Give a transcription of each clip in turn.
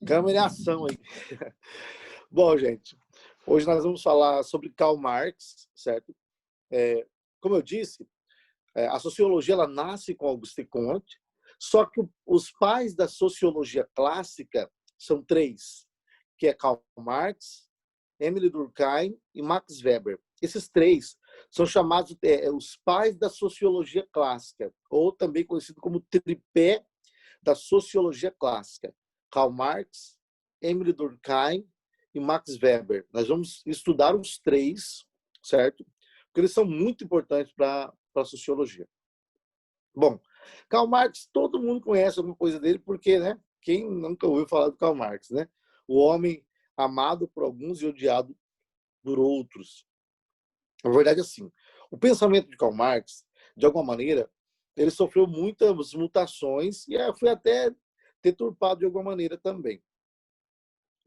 Câmera em ação aí. Bom, gente, hoje nós vamos falar sobre Karl Marx, certo? Como eu disse, a sociologia ela nasce com Auguste Comte, só que os pais da sociologia clássica são três, que é Karl Marx, Emile Durkheim e Max Weber. Esses três são chamados os pais da sociologia clássica, ou também conhecido como tripé da sociologia clássica. Karl Marx, Emile Durkheim e Max Weber. Nós vamos estudar os três, certo? Porque eles são muito importantes para a sociologia. Bom, Karl Marx, todo mundo conhece alguma coisa dele, porque, né? Quem nunca ouviu falar do Karl Marx, né? O homem amado por alguns e odiado por outros. Na verdade, assim, o pensamento de Karl Marx, de alguma maneira, ele sofreu muitas mutações e foi até deturpado de alguma maneira também.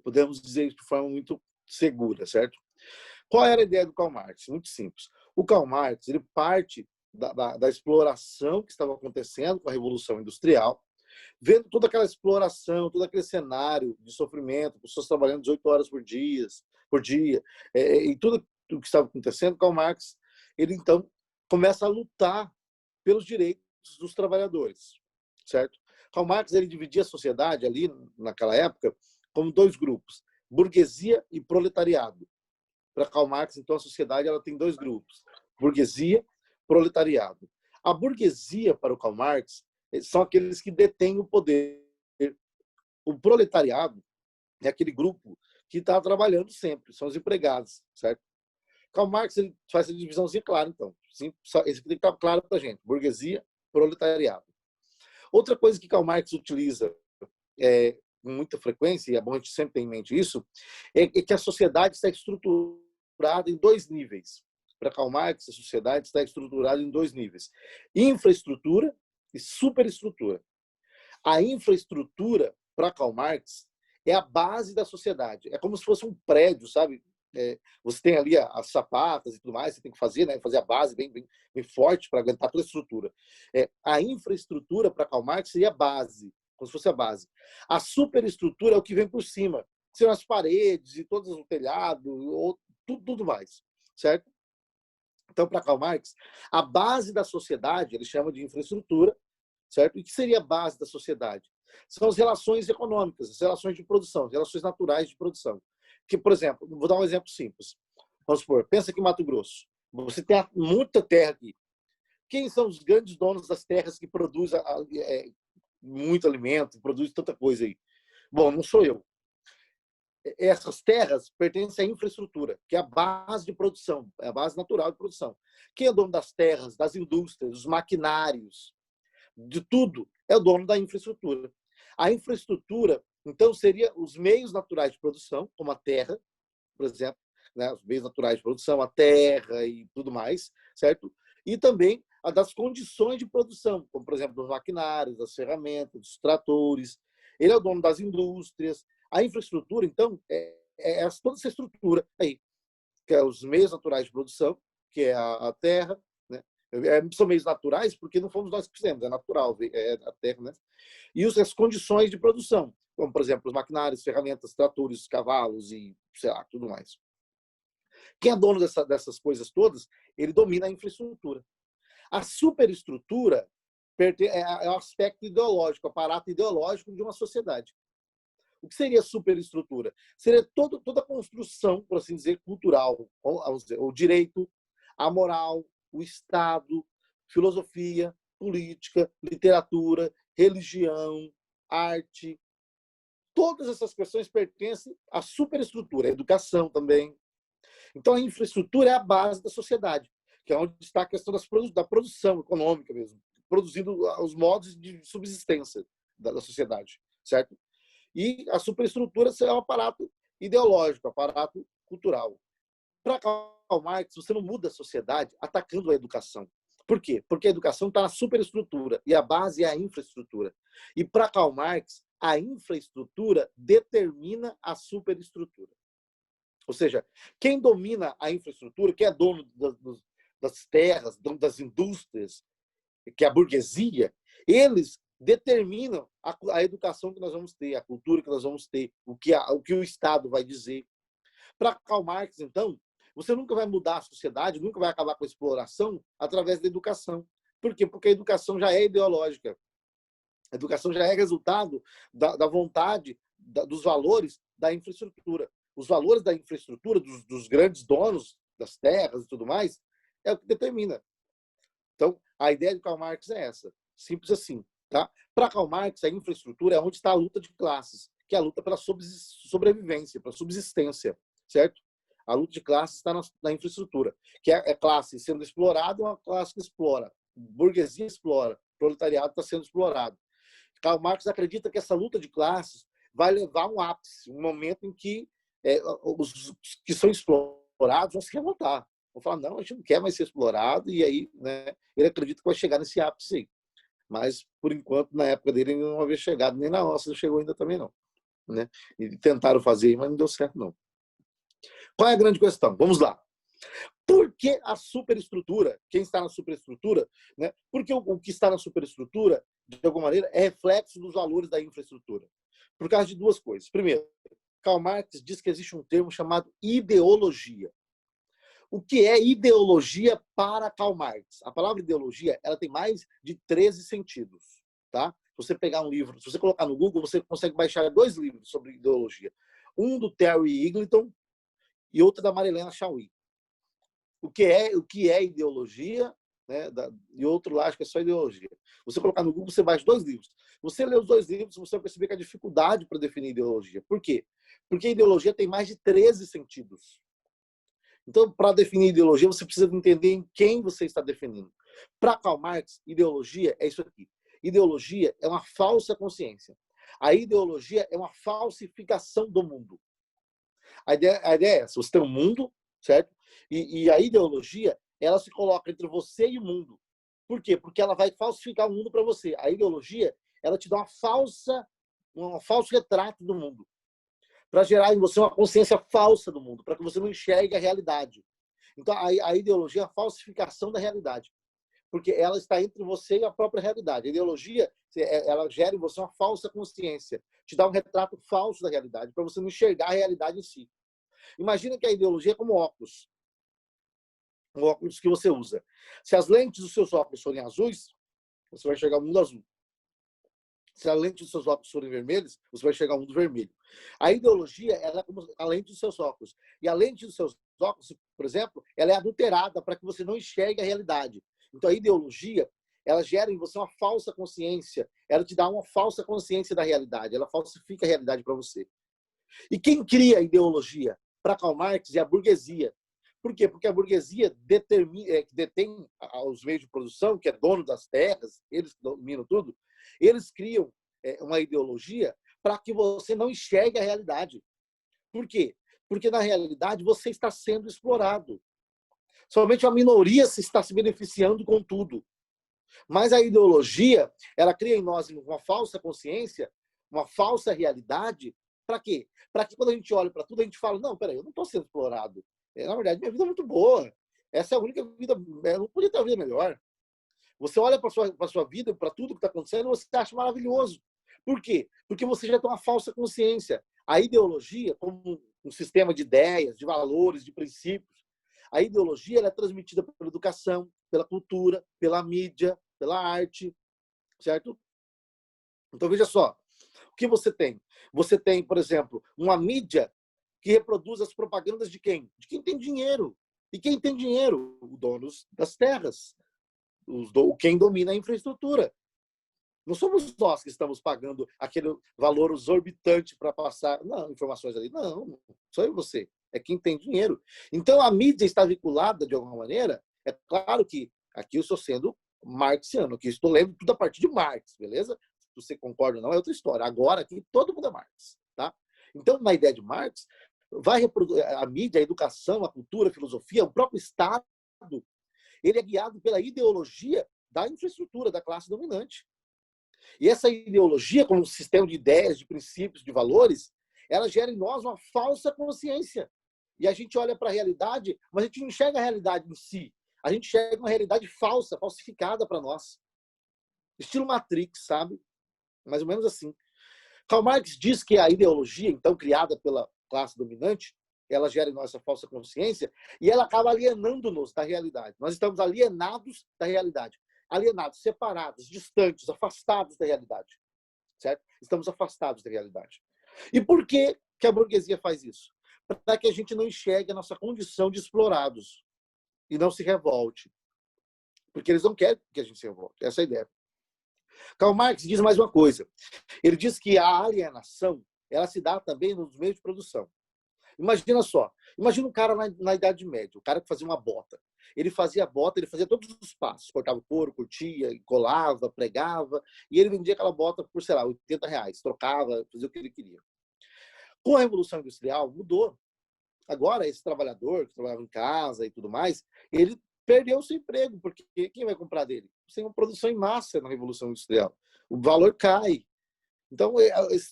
Podemos dizer isso de forma muito segura, certo? Qual era a ideia do Karl Marx? Muito simples. O Karl Marx ele parte da exploração que estava acontecendo com a Revolução Industrial, vendo toda aquela exploração, todo aquele cenário de sofrimento, pessoas trabalhando 18 horas por dia, e tudo o que estava acontecendo, Karl Marx, ele então começa a lutar pelos direitos dos trabalhadores, certo? Karl Marx ele dividia a sociedade ali naquela época como dois grupos, burguesia e proletariado. Para Karl Marx, então, a sociedade ela tem dois grupos, burguesia e proletariado. A burguesia, para o Karl Marx, são aqueles que detêm o poder. O proletariado é aquele grupo que está trabalhando sempre, são os empregados, certo? Karl Marx ele faz essa divisãozinha clara, então. Isso tem que estar claro para a gente. Burguesia, proletariado. Outra coisa que Karl Marx utiliza com muita frequência, e é bom a gente sempre ter em mente isso, é que a sociedade está estruturada em dois níveis. Para Karl Marx, a sociedade está estruturada em dois níveis. Infraestrutura e superestrutura. A infraestrutura, para Karl Marx, é a base da sociedade. É como se fosse um prédio, sabe? Você tem ali as sapatas e tudo mais, você tem que fazer, né? Fazer a base bem forte para aguentar toda a estrutura. A infraestrutura, para Karl Marx, seria a base, como se fosse a base. A superestrutura é o que vem por cima. São as paredes e todos o telhado, ou tudo mais, certo? Então, para Karl Marx, a base da sociedade, ele chama de infraestrutura, certo? E o que seria a base da sociedade? São as relações econômicas, as relações de produção, as relações naturais de produção. Que, por exemplo, vou dar um exemplo simples. Vamos supor, pensa aqui em Mato Grosso. Você tem muita terra aqui. Quem são os grandes donos das terras que produzem muito alimento, produzem tanta coisa aí? Bom, não sou eu. Essas terras pertencem à infraestrutura, que é a base de produção, é a base natural de produção. Quem é dono das terras, das indústrias, dos maquinários, de tudo, é o dono da infraestrutura. A infraestrutura, então, seria os meios naturais de produção, como a terra, por exemplo, né, os meios naturais de produção, a terra e tudo mais, certo? E também a das condições de produção, como, por exemplo, dos maquinários, das ferramentas, dos tratores. Ele é o dono das indústrias. A infraestrutura, então, toda essa estrutura aí, que é os meios naturais de produção, que é a terra, né? São meios naturais porque não fomos nós que fizemos, é natural, é a terra, né? E as condições de produção, como, por exemplo, os maquinários, ferramentas, tratores, cavalos e, sei lá, tudo mais. Quem é dono dessas coisas todas, ele domina a infraestrutura. A superestrutura é o aspecto ideológico, o aparato ideológico de uma sociedade. O que seria superestrutura? Seria toda a construção, por assim dizer, cultural, o direito, a moral, o Estado, filosofia, política, literatura, religião, arte. Todas essas questões pertencem à superestrutura, a educação também. Então, a infraestrutura é a base da sociedade, que é onde está a questão da produção econômica mesmo, produzindo os modos de subsistência da sociedade, certo? E a superestrutura é um aparato ideológico, um aparato cultural. Para Karl Marx, você não muda a sociedade atacando a educação. Por quê? Porque a educação está na superestrutura e a base é a infraestrutura. E para Karl Marx, a infraestrutura determina a superestrutura. Ou seja, quem domina a infraestrutura, quem é dono das terras, dono das indústrias, que é a burguesia, eles determinam a educação que nós vamos ter, a cultura que nós vamos ter, o que o Estado vai dizer. Para Karl Marx, então, você nunca vai mudar a sociedade, nunca vai acabar com a exploração através da educação. Por quê? Porque a educação já é ideológica. A educação já é resultado da vontade, dos valores da infraestrutura. Os valores da infraestrutura, dos grandes donos das terras e tudo mais, é o que determina. Então, a ideia de Karl Marx é essa. Simples assim. Tá? Para Karl Marx, a infraestrutura é onde está a luta de classes, que é a luta pela sobrevivência, pela subsistência. Certo? A luta de classes está na infraestrutura, que é classe sendo explorada e uma classe que explora. Burguesia explora, proletariado está sendo explorado. Karl Marx acredita que essa luta de classes vai levar a um ápice, um momento em que os que são explorados vão se revoltar. Vão falar, não, a gente não quer mais ser explorado, e aí, né, ele acredita que vai chegar nesse ápice aí. Mas, por enquanto, na época dele, ainda não havia chegado, nem na nossa não chegou ainda também, não. Né? E tentaram fazer, mas não deu certo, não. Qual é a grande questão? Vamos lá. Por que a superestrutura? Quem está na superestrutura? Né? Porque o que está na superestrutura, de alguma maneira, é reflexo dos valores da infraestrutura. Por causa de duas coisas. Primeiro, Karl Marx diz que existe um termo chamado ideologia. O que é ideologia para Karl Marx? A palavra ideologia, ela tem mais de 13 sentidos. Tá? Se você pegar um livro, se você colocar no Google, você consegue baixar 2 livros sobre ideologia. Um do Terry Eagleton e outro da Marilena Chauí. O que é ideologia, né? E outro lá, acho que é só ideologia. Você colocar no Google, você baixa 2 livros. Você lê os 2 livros, você vai perceber que a dificuldade para definir ideologia. Por quê? Porque a ideologia tem mais de 13 sentidos. Então, para definir ideologia, você precisa entender em quem você está definindo. Para Karl Marx, ideologia é isso aqui. Ideologia é uma falsa consciência. A ideologia é uma falsificação do mundo. A ideia é essa. Você tem um mundo, certo? E a ideologia, ela se coloca entre você e o mundo. Por quê? Porque ela vai falsificar o mundo para você. A ideologia, ela te dá um falso retrato do mundo, para gerar em você uma consciência falsa do mundo, para que você não enxergue a realidade. Então, a ideologia é a falsificação da realidade, porque ela está entre você e a própria realidade. A ideologia, ela gera em você uma falsa consciência, te dá um retrato falso da realidade, para você não enxergar a realidade em si. Imagina que a ideologia é como óculos. Um óculos que você usa. Se as lentes dos seus óculos forem azuis, você vai enxergar o mundo azul. Se a lente dos seus óculos forem vermelhos, você vai enxergar o mundo vermelho. A ideologia, ela é como a lente dos seus óculos. E a lente dos seus óculos, por exemplo, ela é adulterada para que você não enxergue a realidade. Então, a ideologia, ela gera em você uma falsa consciência. Ela te dá uma falsa consciência da realidade. Ela falsifica a realidade para você. E quem cria a ideologia? Para Karl Marx é a burguesia. Por quê? Porque a burguesia detém os meios de produção, que é dono das terras, eles dominam tudo, eles criam uma ideologia para que você não enxergue a realidade. Por quê? Porque, na realidade, você está sendo explorado. Somente a minoria se está se beneficiando com tudo. Mas a ideologia, ela cria em nós uma falsa consciência, uma falsa realidade. Para quê? Para que quando a gente olha para tudo, a gente fala, não, peraí, eu não estou sendo explorado. Na verdade, minha vida é muito boa. Essa é a única vida, eu não podia ter uma vida melhor. Você olha para a sua vida, para tudo que está acontecendo, você acha maravilhoso. Por quê? Porque você já tem uma falsa consciência. A ideologia, como um sistema de ideias, de valores, de princípios, a ideologia ela é transmitida pela educação, pela cultura, pela mídia, pela arte, certo? Então, veja só, o que você tem? Você tem, por exemplo, uma mídia que reproduz as propagandas de quem? De quem tem dinheiro. E quem tem dinheiro? Os donos das terras. Quem domina a infraestrutura. Não somos nós que estamos pagando aquele valor exorbitante para passar informações ali. Não, sou eu e você. É quem tem dinheiro. Então, a mídia está vinculada, de alguma maneira. É claro que aqui eu estou sendo marxiano, que estou lendo tudo a partir de Marx, beleza? Se você concorda ou não, é outra história. Agora, aqui, todo mundo é Marx. Tá? Então, na ideia de Marx, vai reproduzir a mídia, a educação, a cultura, a filosofia, o próprio Estado, ele é guiado pela ideologia da infraestrutura, da classe dominante. E essa ideologia, como um sistema de ideias, de princípios, de valores, ela gera em nós uma falsa consciência. E a gente olha para a realidade, mas a gente não enxerga a realidade em si. A gente enxerga uma realidade falsa, falsificada para nós. Estilo Matrix, sabe? Mais ou menos assim. Karl Marx diz que a ideologia, então, criada pela classe dominante, ela gera em nós essa falsa consciência e ela acaba alienando-nos da realidade. Nós estamos alienados da realidade. Alienados, separados, distantes, afastados da realidade. Certo? Estamos afastados da realidade. E por que a burguesia faz isso? Para que a gente não enxergue a nossa condição de explorados e não se revolte. Porque eles não querem que a gente se revolte. Essa é a ideia. Karl Marx diz mais uma coisa. Ele diz que a alienação ela se dá também nos meios de produção. Imagina só. Imagina um cara na Idade Média, o cara que fazia uma bota. Ele fazia a bota, ele fazia todos os passos. Cortava o couro, curtia, colava, pregava. E ele vendia aquela bota por, sei lá, R$80. Trocava, fazia o que ele queria. Com a Revolução Industrial, mudou. Agora, esse trabalhador que trabalhava em casa e tudo mais, ele perdeu o seu emprego, porque quem vai comprar dele? Você tem uma produção em massa na Revolução Industrial. O valor cai. Então, esse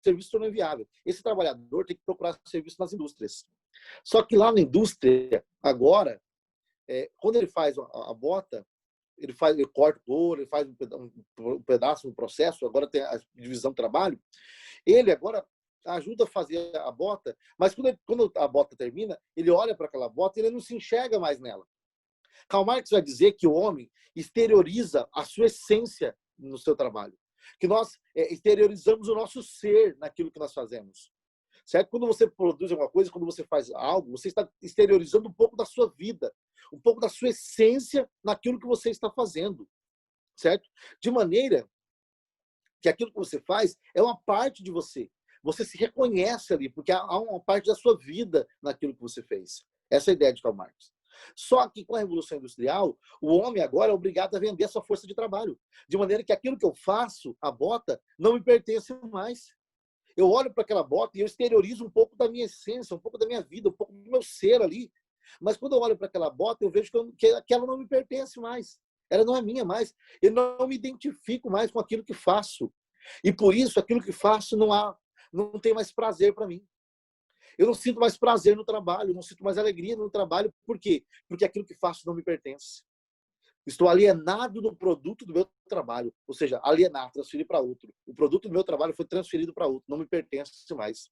serviço tornou inviável. Esse trabalhador tem que procurar serviço nas indústrias. Só que lá na indústria, agora, quando ele faz a bota, ele corta o couro, ele faz um pedaço, um processo, agora tem a divisão do trabalho, ele agora ajuda a fazer a bota, mas quando a bota termina, ele olha para aquela bota e ele não se enxerga mais nela. Karl Marx vai dizer que o homem exterioriza a sua essência no seu trabalho, que nós exteriorizamos o nosso ser naquilo que nós fazemos. Certo? Quando você produz alguma coisa, quando você faz algo, você está exteriorizando um pouco da sua vida, um pouco da sua essência naquilo que você está fazendo. Certo? De maneira que aquilo que você faz é uma parte de você. Você se reconhece ali, porque há uma parte da sua vida naquilo que você fez. Essa é a ideia de Karl Marx. Só que com a Revolução Industrial, o homem agora é obrigado a vender a sua força de trabalho. De maneira que aquilo que eu faço, a bota, não me pertence mais. Eu olho para aquela bota e eu exteriorizo um pouco da minha essência, um pouco da minha vida, um pouco do meu ser ali. Mas quando eu olho para aquela bota, eu vejo que ela não me pertence mais. Ela não é minha mais. Eu não me identifico mais com aquilo que faço. E por isso, aquilo que faço não tem mais prazer para mim. Eu não sinto mais prazer no trabalho, não sinto mais alegria no trabalho. Por quê? Porque aquilo que faço não me pertence. Estou alienado do produto do meu trabalho. Ou seja, alienar, transferir para outro. O produto do meu trabalho foi transferido para outro, não me pertence mais.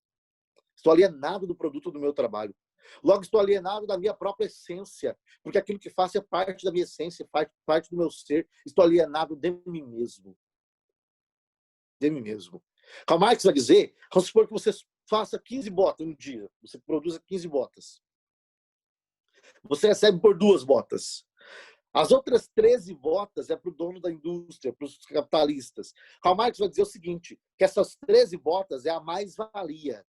Estou alienado do produto do meu trabalho. Logo, estou alienado da minha própria essência, porque aquilo que faço é parte da minha essência, parte do meu ser. Estou alienado de mim mesmo. De mim mesmo. Karl Marx vai dizer, vamos supor que você faça 15 botas um dia. Você produza 15 botas. Você recebe por 2 botas. As outras 13 botas é para o dono da indústria, para os capitalistas. Karl Marx vai dizer o seguinte, que essas 13 botas é a mais-valia.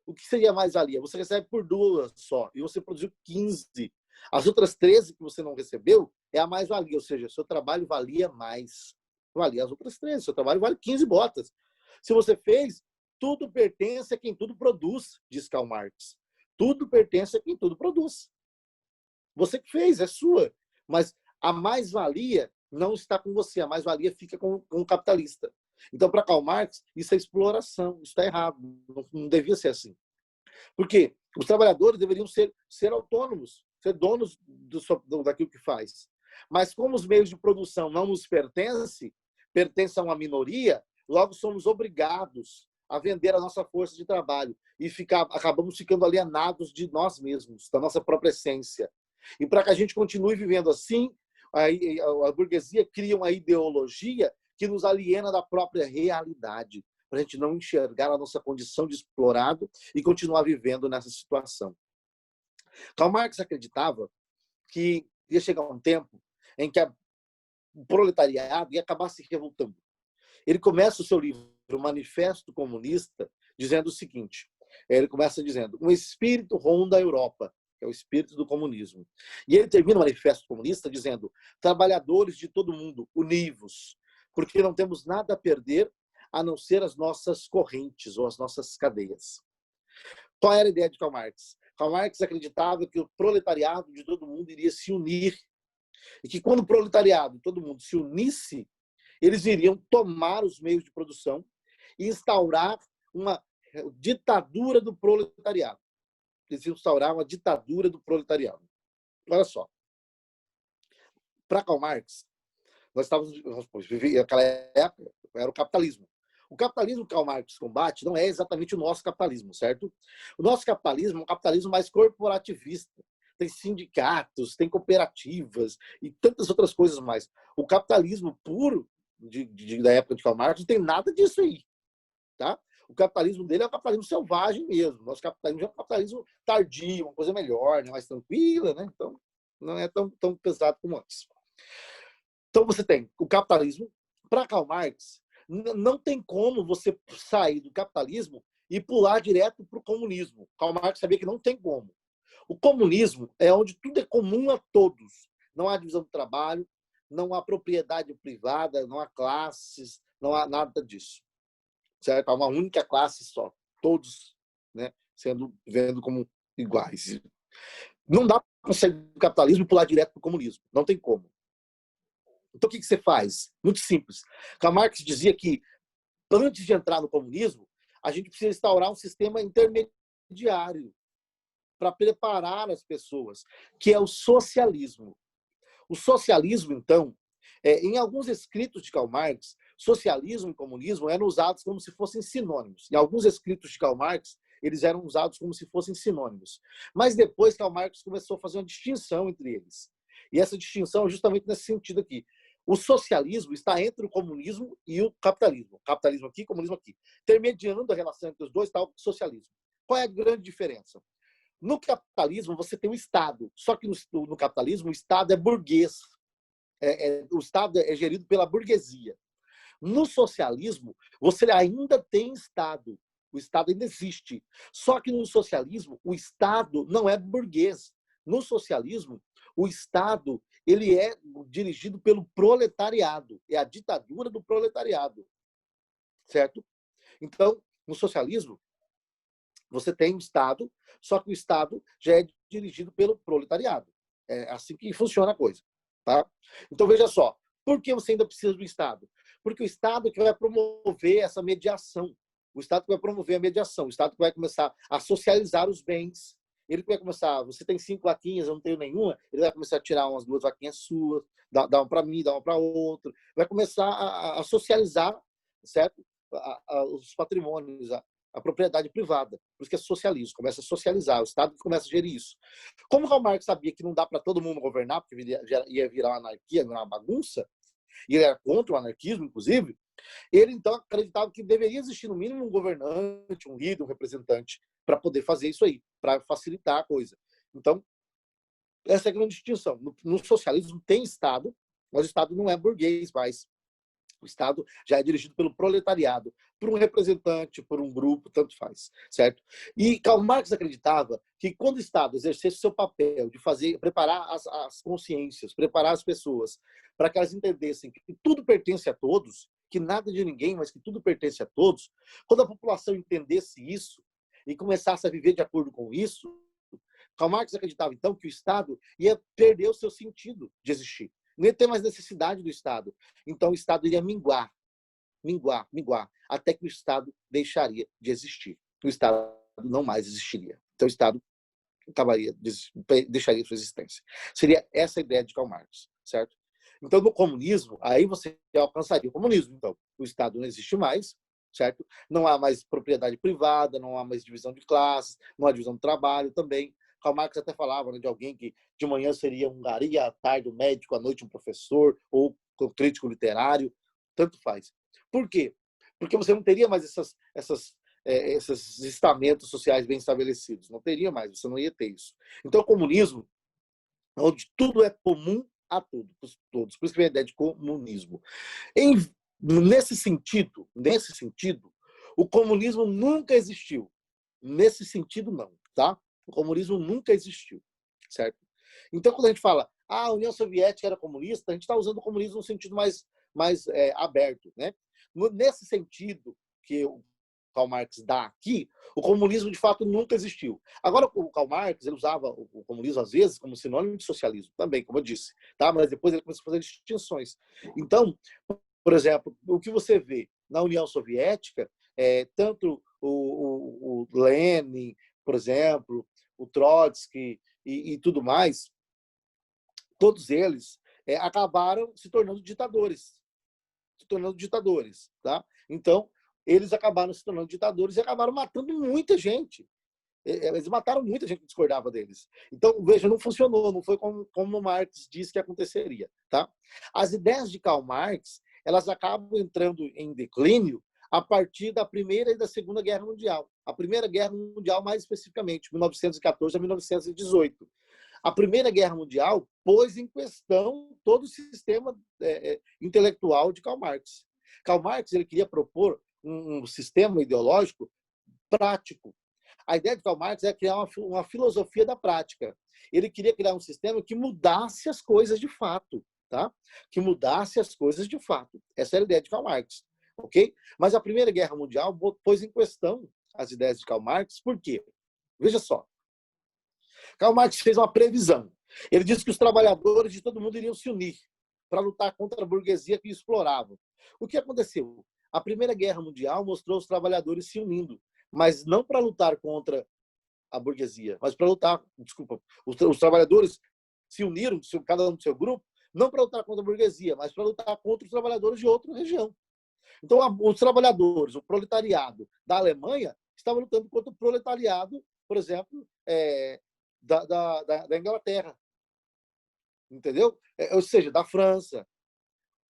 O que seria a mais-valia? Você recebe por 2 só, e você produziu 15. As outras 13 que você não recebeu é a mais-valia, ou seja, seu trabalho valia mais. Valia as outras 13, seu trabalho vale 15 botas. Se você fez, tudo pertence a quem tudo produz, diz Karl Marx. Tudo pertence a quem tudo produz. Você que fez, é sua. Mas a mais-valia não está com você, a mais-valia fica com o capitalista. Então, para Karl Marx, isso é exploração, isso está errado, não devia ser assim. Por quê? Os trabalhadores deveriam ser autônomos, ser donos daquilo que faz. Mas como os meios de produção não nos pertencem a uma minoria, logo somos obrigados a vender a nossa força de trabalho e acabamos ficando alienados de nós mesmos, da nossa própria essência. E para que a gente continue vivendo assim, a burguesia cria uma ideologia que nos aliena da própria realidade, para a gente não enxergar a nossa condição de explorado e continuar vivendo nessa situação. Karl Marx acreditava que ia chegar um tempo em que o proletariado ia acabar se revoltando. Ele começa o seu livro, o Manifesto Comunista, dizendo o seguinte, ele começa dizendo, um espírito ronda a Europa, que é o espírito do comunismo. E ele termina o Manifesto Comunista dizendo, trabalhadores de todo mundo, univos, porque não temos nada a perder a não ser as nossas correntes ou as nossas cadeias. Qual era a ideia de Karl Marx? Karl Marx acreditava que o proletariado de todo mundo iria se unir e que quando o proletariado, todo mundo, se unisse, eles iriam tomar os meios de produção e instaurar uma ditadura do proletariado. Eles iam instaurar uma ditadura do proletariado. Olha só. Para Karl Marx, Nós estávamos, naquela época, era o capitalismo. O capitalismo que Karl Marx combate não é exatamente o nosso capitalismo, certo? O nosso capitalismo é um capitalismo mais corporativista. Tem sindicatos, tem cooperativas e tantas outras coisas mais. O capitalismo puro da época de Karl Marx não tem nada disso aí, tá? O capitalismo dele é um capitalismo selvagem mesmo. Nosso capitalismo é um capitalismo tardio, uma coisa melhor, né? Mais tranquila, né? Então, não é tão pesado como antes. Então, você tem o capitalismo. Para Karl Marx, não tem como você sair do capitalismo e pular direto para o comunismo. Karl Marx sabia que não tem como. O comunismo é onde tudo é comum a todos. Não há divisão do trabalho, não há propriedade privada, não há classes, não há nada disso. Certo? Há uma única classe só. Todos, né, vendo como iguais. Não dá para sair do capitalismo e pular direto para o comunismo. Não tem como. Então, o que você faz? Muito simples. Karl Marx dizia que, antes de entrar no comunismo, a gente precisa instaurar um sistema intermediário para preparar as pessoas, que é o socialismo. O socialismo, então, em alguns escritos de Karl Marx, socialismo e comunismo eram usados como se fossem sinônimos. Em alguns escritos de Karl Marx, eles eram usados como se fossem sinônimos. Mas depois Karl Marx começou a fazer uma distinção entre eles. E essa distinção é justamente nesse sentido aqui. O socialismo está entre o comunismo e o capitalismo. Capitalismo aqui, comunismo aqui. Intermediando a relação entre os dois está o socialismo. Qual é a grande diferença? No capitalismo, você tem o Estado. Só que no capitalismo, o Estado é burguês. O Estado é gerido pela burguesia. No socialismo, você ainda tem Estado. O Estado ainda existe. Só que no socialismo, o Estado não é burguês. No socialismo, o Estado ele é dirigido pelo proletariado. É a ditadura do proletariado. Certo? Então, no socialismo, você tem o Estado, só que o Estado já é dirigido pelo proletariado. É assim que funciona a coisa. Tá? Então, veja só. Por que você ainda precisa do Estado? Porque o Estado que vai promover essa mediação. O Estado que vai promover a mediação. O Estado que vai começar a socializar os bens. Ele vai começar, você tem 5 vaquinhas, eu não tenho nenhuma, ele vai começar a tirar umas 2 vaquinhas suas, dar uma para mim, dar uma para outro. Vai começar a socializar, certo? Os patrimônios, a propriedade privada. Por isso que é socialismo, começa a socializar, o Estado começa a gerir isso. Como Karl Marx sabia que não dá para todo mundo governar, porque ia virar uma anarquia, virar uma bagunça, e ele era contra o anarquismo, inclusive, ele então acreditava que deveria existir no mínimo um governante, um líder, um representante, para poder fazer isso aí, para facilitar a coisa. Então, essa é a grande distinção. No socialismo tem Estado, mas o Estado não é burguês mais. O Estado já é dirigido pelo proletariado, por um representante, por um grupo, tanto faz, certo? E Karl Marx acreditava que quando o Estado exercesse o seu papel de preparar as consciências, preparar as pessoas, para que elas entendessem que tudo pertence a todos, que nada de ninguém, mas que tudo pertence a todos, quando a população entendesse isso e começasse a viver de acordo com isso, Karl Marx acreditava, então, que o Estado ia perder o seu sentido de existir. Não ia ter mais necessidade do Estado. Então, o Estado iria minguar, até que o Estado deixaria de existir. O Estado não mais existiria. Então, o Estado deixaria sua existência. Seria essa a ideia de Karl Marx, certo? Então, no comunismo, aí você alcançaria o comunismo. Então, o Estado não existe mais, certo? Não há mais propriedade privada, não há mais divisão de classes, não há divisão do trabalho também. Karl Marx até falava, né, de alguém que de manhã seria um gari, à tarde um médico, à noite um professor, ou um crítico literário, tanto faz. Por quê? Porque você não teria mais esses estamentos sociais bem estabelecidos. Não teria mais, você não ia ter isso. Então, o comunismo, onde tudo é comum a todos. Por isso que vem a ideia de comunismo. Nesse sentido, o comunismo nunca existiu. Nesse sentido, não, tá? O comunismo nunca existiu, certo? Então, quando a gente fala, a União Soviética era comunista, a gente está usando o comunismo no sentido mais aberto, né? Nesse sentido que o Karl Marx dá aqui, o comunismo de fato nunca existiu. Agora, o Karl Marx ele usava o comunismo às vezes como sinônimo de socialismo também, como eu disse, tá? Mas depois ele começou a fazer distinções. Então, por exemplo, o que você vê na União Soviética, tanto o Lenin, por exemplo, o Trotsky e tudo mais, todos eles acabaram se tornando ditadores. Tá? Então, eles acabaram se tornando ditadores e acabaram matando muita gente. Eles mataram muita gente que discordava deles. Então, veja, não funcionou, não foi como Marx disse que aconteceria. Tá? As ideias de Karl Marx, elas acabam entrando em declínio a partir da Primeira e da Segunda Guerra Mundial. A Primeira Guerra Mundial, mais especificamente, 1914 a 1918. A Primeira Guerra Mundial pôs em questão todo o sistema intelectual de Karl Marx. Karl Marx ele queria propor um sistema ideológico prático. A ideia de Karl Marx é criar uma filosofia da prática. Ele queria criar um sistema que mudasse as coisas de fato, tá? Que mudasse as coisas de fato. Essa era a ideia de Karl Marx, ok? Mas a Primeira Guerra Mundial pôs em questão as ideias de Karl Marx. Por quê? Veja só. Karl Marx fez uma previsão. Ele disse que os trabalhadores de todo mundo iriam se unir para lutar contra a burguesia que explorava. O que aconteceu? A Primeira Guerra Mundial mostrou os trabalhadores se unindo, mas não para lutar contra a burguesia, mas para lutar, desculpa, os trabalhadores se uniram, cada um do seu grupo, não para lutar contra a burguesia, mas para lutar contra os trabalhadores de outra região. Então, os trabalhadores, o proletariado da Alemanha, estavam lutando contra o proletariado, por exemplo, da Inglaterra. Entendeu? Ou seja, da França.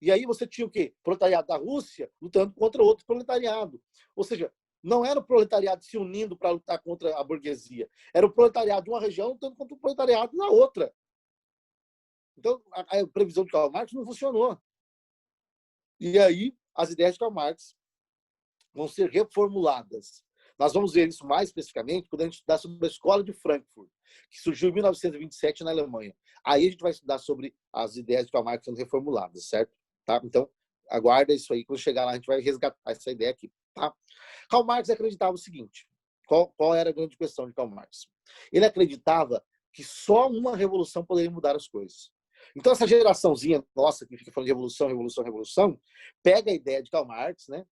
E aí você tinha o quê? Proletariado da Rússia lutando contra outro proletariado. Ou seja, não era o proletariado se unindo para lutar contra a burguesia. Era o proletariado de uma região lutando contra o proletariado da outra. Então, a previsão de Karl Marx não funcionou. E aí, as ideias de Karl Marx vão ser reformuladas. Nós vamos ver isso mais especificamente quando a gente estudar sobre a Escola de Frankfurt, que surgiu em 1927 na Alemanha. Aí a gente vai estudar sobre as ideias de Karl Marx sendo reformuladas, certo? Tá? Então, aguarda isso aí. Quando chegar lá, a gente vai resgatar essa ideia aqui. Tá? Karl Marx acreditava o seguinte. Qual era a grande questão de Karl Marx? Ele acreditava que só uma revolução poderia mudar as coisas. Então, essa geraçãozinha nossa que fica falando de revolução, revolução, revolução, pega a ideia de Karl Marx, né?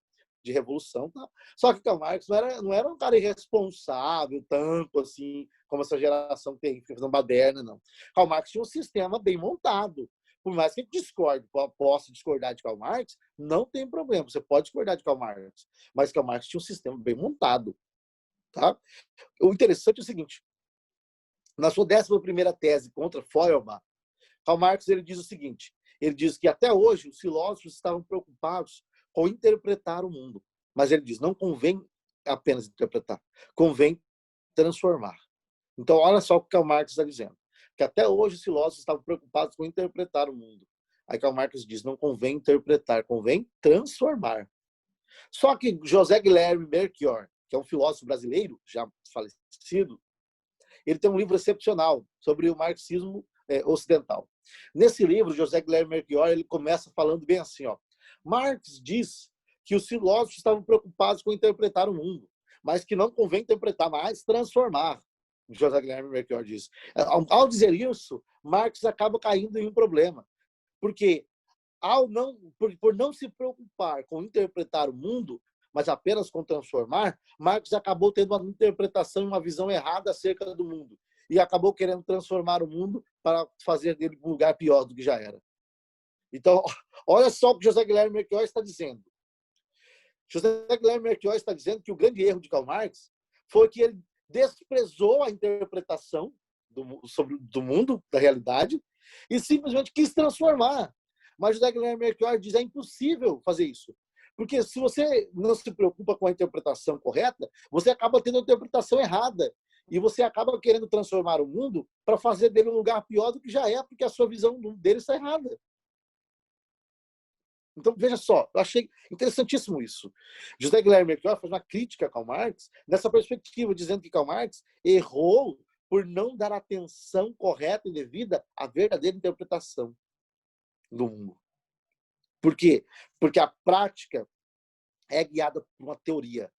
De revolução. Tá? Só que Karl Marx não era um cara irresponsável, tanto assim, como essa geração que fica fazendo baderna, não. Karl Marx tinha um sistema bem montado. Por mais que a gente discorde, possa discordar de Karl Marx, não tem problema. Você pode discordar de Karl Marx. Mas Karl Marx tinha um sistema bem montado. Tá? O interessante é o seguinte. Na sua 11ª tese contra Feuerbach, Karl Marx ele diz o seguinte. Ele diz que até hoje os filósofos estavam preocupados com interpretar o mundo. Mas ele diz, não convém apenas interpretar, convém transformar. Então, olha só o que Karl Marx está dizendo. Que até hoje os filósofos estavam preocupados com interpretar o mundo. Aí Karl Marx diz, não convém interpretar, convém transformar. Só que José Guilherme Melchior, que é um filósofo brasileiro, já falecido, ele tem um livro excepcional sobre o marxismo ocidental. Nesse livro, José Guilherme Melchior, ele começa falando bem assim, ó. Marx diz que os filósofos estavam preocupados com interpretar o mundo, mas que não convém interpretar, mas transformar. José Guilherme Melchior diz. Ao dizer isso, Marx acaba caindo em um problema, porque por não se preocupar com interpretar o mundo, mas apenas com transformar, Marx acabou tendo uma interpretação e uma visão errada acerca do mundo e acabou querendo transformar o mundo para fazer dele um lugar pior do que já era. Então, olha só o que José Guilherme Melchior está dizendo. José Guilherme Melchior está dizendo que o grande erro de Karl Marx foi que ele desprezou a interpretação do mundo, da realidade, e simplesmente quis transformar. Mas José Guilherme Melchior diz que é impossível fazer isso. Porque se você não se preocupa com a interpretação correta, você acaba tendo a interpretação errada. E você acaba querendo transformar o mundo para fazer dele um lugar pior do que já é, porque a sua visão dele está errada. Então, veja só, eu achei interessantíssimo isso. José Guilherme Melchior faz uma crítica a Karl Marx nessa perspectiva, dizendo que Karl Marx errou por não dar atenção correta e devida à verdadeira interpretação do mundo. Por quê? Porque a prática é guiada por uma teoria,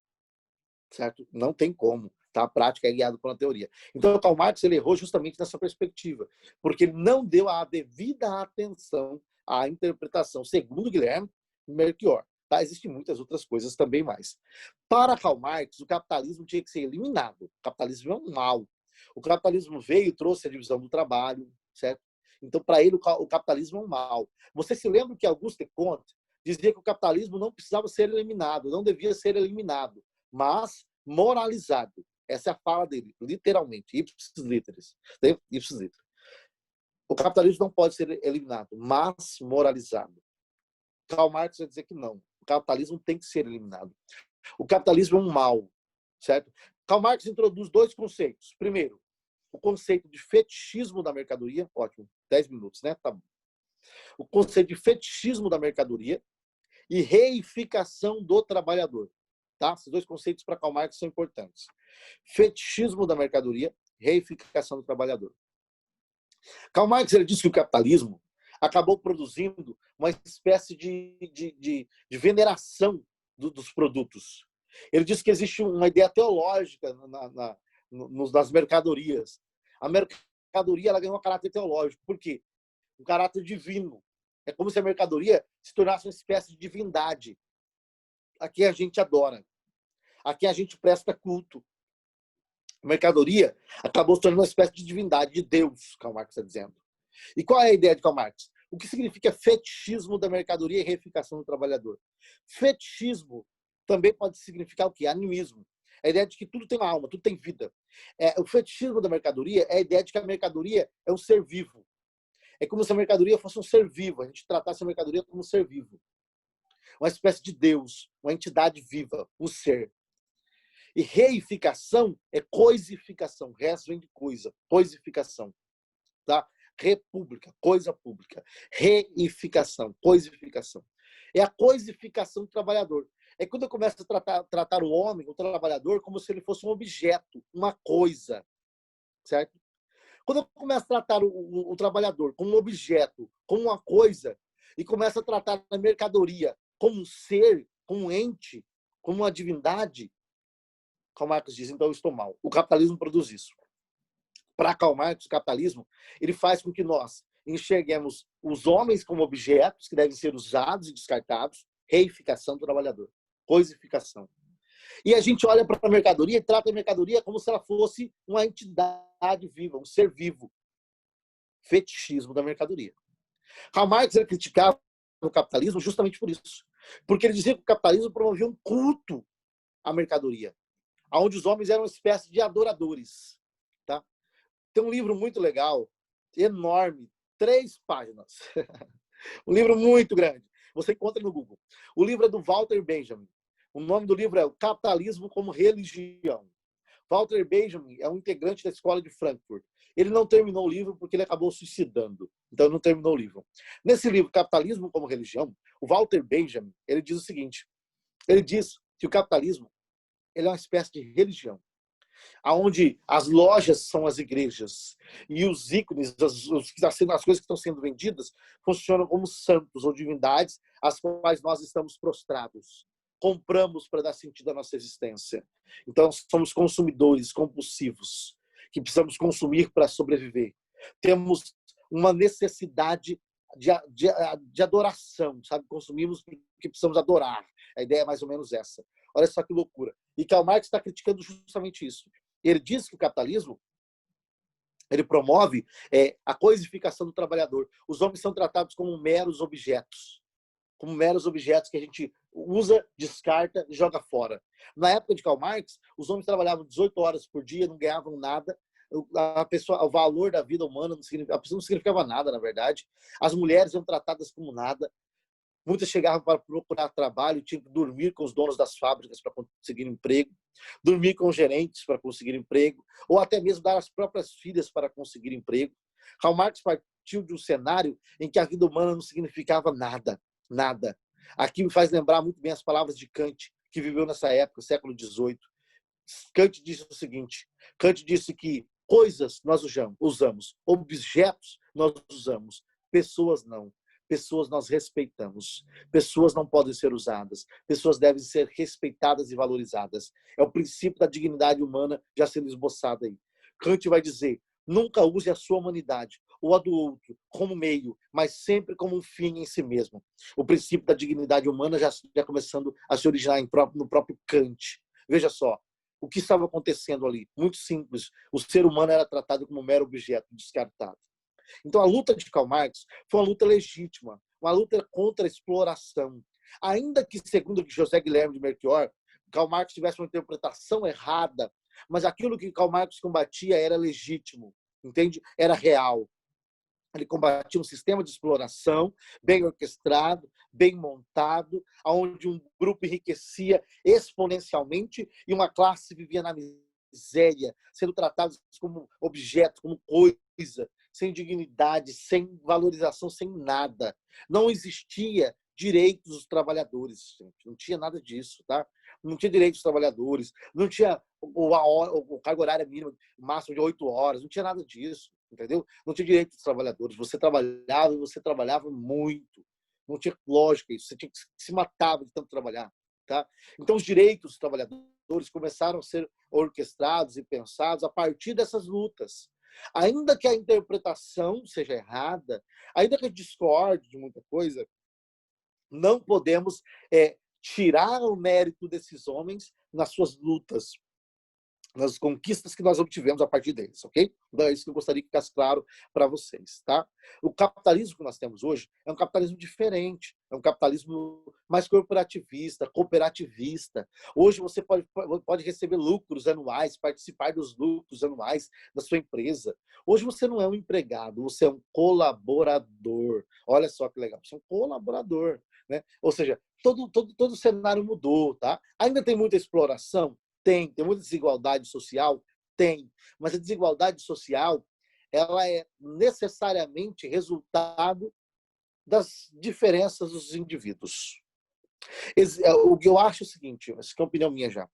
certo? Não tem como, tá? A prática é guiada por uma teoria. Então, Karl Marx ele errou justamente nessa perspectiva, porque ele não deu a devida atenção à interpretação, segundo Guilherme Melchior. Tá? Existem muitas outras coisas também mais. Para Karl Marx, o capitalismo tinha que ser eliminado. O capitalismo é um mal. O capitalismo veio e trouxe a divisão do trabalho, certo? Então, para ele, o capitalismo é um mal. Você se lembra que Auguste Comte dizia que o capitalismo não precisava ser eliminado, não devia ser eliminado, mas moralizado. Essa é a fala dele, literalmente, ipsis literis. Ipsis literis. O capitalismo não pode ser eliminado, mas moralizado. Karl Marx vai dizer que não. O capitalismo tem que ser eliminado. O capitalismo é um mal, certo? Karl Marx introduz dois conceitos. Primeiro, o conceito de fetichismo da mercadoria. Ótimo, 10 minutos, né? Tá bom. O conceito de fetichismo da mercadoria e reificação do trabalhador. Tá? Esses dois conceitos para Karl Marx são importantes. Fetichismo da mercadoria, reificação do trabalhador. Karl Marx ele disse que o capitalismo acabou produzindo uma espécie de veneração dos produtos. Ele disse que existe uma ideia teológica nas mercadorias. A mercadoria ela ganhou um caráter teológico. Por quê? Um caráter divino. É como se a mercadoria se tornasse uma espécie de divindade a quem a gente adora, a quem a gente presta culto. A mercadoria acabou se tornando uma espécie de divindade, de Deus, Karl Marx está dizendo. E qual é a ideia de Karl Marx? O que significa fetichismo da mercadoria e reificação do trabalhador? Fetichismo também pode significar o quê? Animismo. A ideia de que tudo tem uma alma, tudo tem vida. O fetichismo da mercadoria é a ideia de que a mercadoria é um ser vivo. É como se a mercadoria fosse um ser vivo. A gente tratasse a mercadoria como um ser vivo. Uma espécie de Deus, uma entidade viva, um ser. E reificação é coisificação. Res vem de coisa, coisificação. Tá? República, coisa pública. Reificação, coisificação. É a coisificação do trabalhador. É quando eu começo a tratar o homem, o trabalhador, como se ele fosse um objeto, uma coisa. Certo? Quando eu começo a tratar o trabalhador como um objeto, como uma coisa, e começo a tratar a mercadoria como um ser, como um ente, como uma divindade, Karl Marx diz, então eu estou mal. O capitalismo produz isso. Para Karl Marx, o capitalismo ele faz com que nós enxerguemos os homens como objetos que devem ser usados e descartados, reificação do trabalhador, coisificação. E a gente olha para a mercadoria e trata a mercadoria como se ela fosse uma entidade viva, um ser vivo. Fetichismo da mercadoria. Karl Marx ele criticava o capitalismo justamente por isso. Porque ele dizia que o capitalismo promovia um culto à mercadoria, onde os homens eram uma espécie de adoradores. Tá? Tem um livro muito legal, enorme, 3 páginas. Um livro muito grande. Você encontra no Google. O livro é do Walter Benjamin. O nome do livro é O Capitalismo como Religião. Walter Benjamin é um integrante da Escola de Frankfurt. Ele não terminou o livro porque ele acabou suicidando. Então, não terminou o livro. Nesse livro, Capitalismo como Religião, o Walter Benjamin ele diz o seguinte. Ele diz que o capitalismo ele é uma espécie de religião, onde as lojas são as igrejas e os ícones, as coisas que estão sendo vendidas, funcionam como santos ou divindades, às quais nós estamos prostrados. Compramos para dar sentido à nossa existência. Então, somos consumidores compulsivos, que precisamos consumir para sobreviver. Temos uma necessidade de adoração, sabe? Consumimos porque precisamos adorar. A ideia é mais ou menos essa. Olha só que loucura. E Karl Marx está criticando justamente isso. Ele diz que o capitalismo ele promove a coisificação do trabalhador. Os homens são tratados como meros objetos. Como meros objetos que a gente usa, descarta e joga fora. Na época de Karl Marx, os homens trabalhavam 18 horas por dia, não ganhavam nada. O valor da vida humana a pessoa não significava nada, na verdade. As mulheres eram tratadas como nada. Muitas chegavam para procurar trabalho, tinham que dormir com os donos das fábricas para conseguir emprego, dormir com os gerentes para conseguir emprego, ou até mesmo dar as próprias filhas para conseguir emprego. Karl Marx partiu de um cenário em que a vida humana não significava nada, nada. Aqui me faz lembrar muito bem as palavras de Kant, que viveu nessa época, século XVIII. Kant disse o seguinte, Kant disse que coisas nós usamos, objetos nós usamos, pessoas não. Pessoas nós respeitamos. Pessoas não podem ser usadas. Pessoas devem ser respeitadas e valorizadas. É o princípio da dignidade humana já sendo esboçado aí. Kant vai dizer, nunca use a sua humanidade ou a do outro como meio, mas sempre como um fim em si mesmo. O princípio da dignidade humana já começando a se originar no próprio Kant. Veja só, o que estava acontecendo ali? Muito simples. O ser humano era tratado como um mero objeto, descartado. Então, a luta de Karl Marx foi uma luta legítima, uma luta contra a exploração. Ainda que, segundo José Guilherme de Melchior, Karl Marx tivesse uma interpretação errada, mas aquilo que Karl Marx combatia era legítimo, entende? Era real. Ele combatia um sistema de exploração bem orquestrado, bem montado, onde um grupo enriquecia exponencialmente e uma classe vivia na miséria, sendo tratados como objeto, como coisa, sem dignidade, sem valorização, sem nada. Não existia direitos dos trabalhadores, gente. Não tinha nada disso, tá? Não tinha direitos dos trabalhadores, não tinha o carga horária mínima, máximo de 8 horas, não tinha nada disso, entendeu? Não tinha direito dos trabalhadores. Você trabalhava e você trabalhava muito. Não tinha lógica isso. Você tinha que se matava de tanto trabalhar, tá? Então, os direitos dos trabalhadores começaram a ser orquestrados e pensados a partir dessas lutas. Ainda que a interpretação seja errada, ainda que eu discorde de muita coisa, não podemos tirar o mérito desses homens nas suas lutas, nas conquistas que nós obtivemos a partir deles, ok? Então é isso que eu gostaria que ficasse claro para vocês, tá? O capitalismo que nós temos hoje é um capitalismo diferente, é um capitalismo mais corporativista, cooperativista. Hoje você pode receber lucros anuais, participar dos lucros anuais da sua empresa. Hoje você não é um empregado, você é um colaborador. Olha só que legal, você é um colaborador, né? Ou seja, todo o cenário mudou, tá? Ainda tem muita exploração? Tem muita desigualdade social? Tem. Mas a desigualdade social, ela é necessariamente resultado das diferenças dos indivíduos. O que eu acho é o seguinte, essa é uma opinião minha já.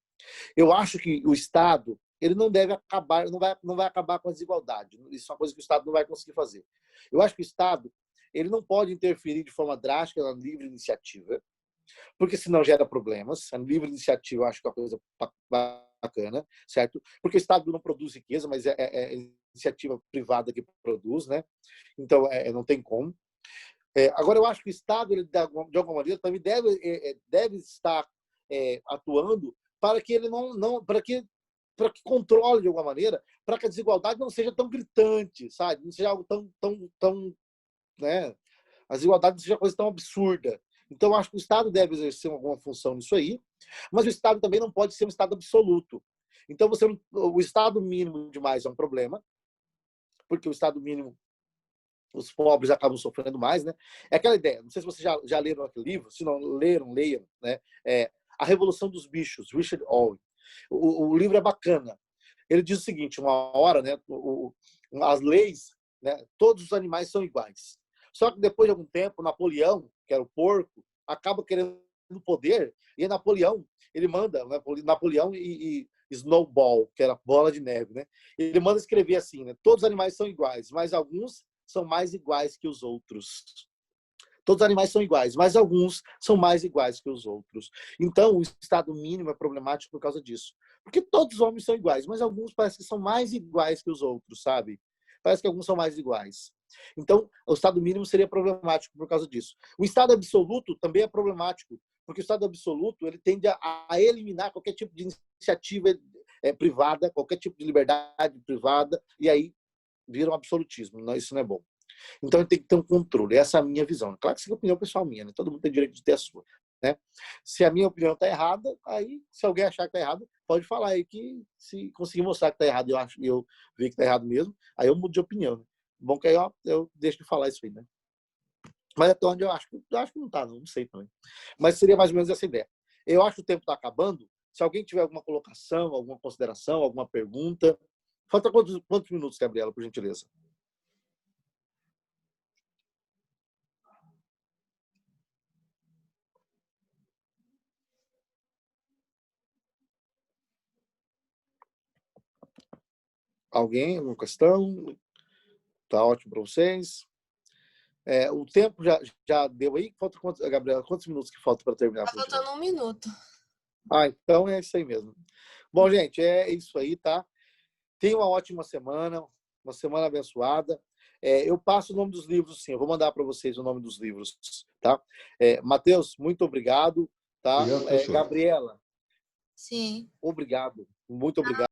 Eu acho que o Estado, ele não deve acabar, não vai acabar com a desigualdade. Isso é uma coisa que o Estado não vai conseguir fazer. Eu acho que o Estado, ele não pode interferir de forma drástica na livre iniciativa, porque senão gera problemas. A livre iniciativa eu acho que é uma coisa bacana, certo? Porque o Estado não produz riqueza, mas é iniciativa privada que produz, né? Então, não tem como. Agora, eu acho que o Estado, ele, de alguma maneira, também deve estar atuando para que ele para que controle de alguma maneira, para que a desigualdade não seja tão gritante, sabe? Não seja algo tão, né? A desigualdade não seja coisa tão absurda. Então, eu acho que o Estado deve exercer alguma função nisso aí, mas o Estado também não pode ser um Estado absoluto. Então, o Estado mínimo demais é um problema, porque o Estado mínimo, os pobres acabam sofrendo mais, né? É aquela ideia, não sei se vocês já leram aquele livro, se não leram, leiam, né? A Revolução dos Bichos, Richard Owen. O livro é bacana. Ele diz o seguinte, uma hora, né? As leis, né? Todos os animais são iguais. Só que depois de algum tempo, Napoleão, que era o porco, acaba querendo poder, e Napoleão, ele manda, Napoleão e Snowball, que era bola de neve, né? Ele manda escrever assim, né? Todos os animais são iguais, mas alguns são mais iguais que os outros. Todos os animais são iguais, mas alguns são mais iguais que os outros. Então, o estado mínimo é problemático por causa disso. Porque todos os homens são iguais, mas alguns parece que são mais iguais que os outros, sabe? Parece que alguns são mais iguais. Então, o estado mínimo seria problemático por causa disso. O estado absoluto também é problemático, porque o estado absoluto ele tende a eliminar qualquer tipo de iniciativa privada, qualquer tipo de liberdade privada, e aí vira um absolutismo. Não, isso não é bom. Então, tem que ter um controle. Essa é a minha visão. Claro que isso é a opinião pessoal minha, né? Todo mundo tem direito de ter a sua, né? Se a minha opinião está errada, aí, se alguém achar que está errado, pode falar aí que se conseguir mostrar que está errado e eu ver que está errado mesmo, aí eu mudo de opinião, né? Bom que aí eu deixo de falar isso aí, né? Mas até onde eu acho que não está, não sei também. Mas seria mais ou menos essa ideia. Eu acho que o tempo está acabando. Se alguém tiver alguma colocação, alguma consideração, alguma pergunta. Falta quantos minutos, Gabriela, por gentileza? Alguém? Alguma questão? Tá ótimo para vocês. O tempo já deu aí? Falta quantos, Gabriela? Quantos minutos que falta para terminar? Tá faltando 1 minuto. Então é isso aí mesmo. Bom, gente, é isso aí, tá? Tenha uma ótima semana, uma semana abençoada. Eu passo o nome dos livros, sim. Eu vou mandar para vocês o nome dos livros, tá? Matheus, muito obrigado, tá? Obrigado, professor. Gabriela. Sim. Obrigado. Muito obrigado.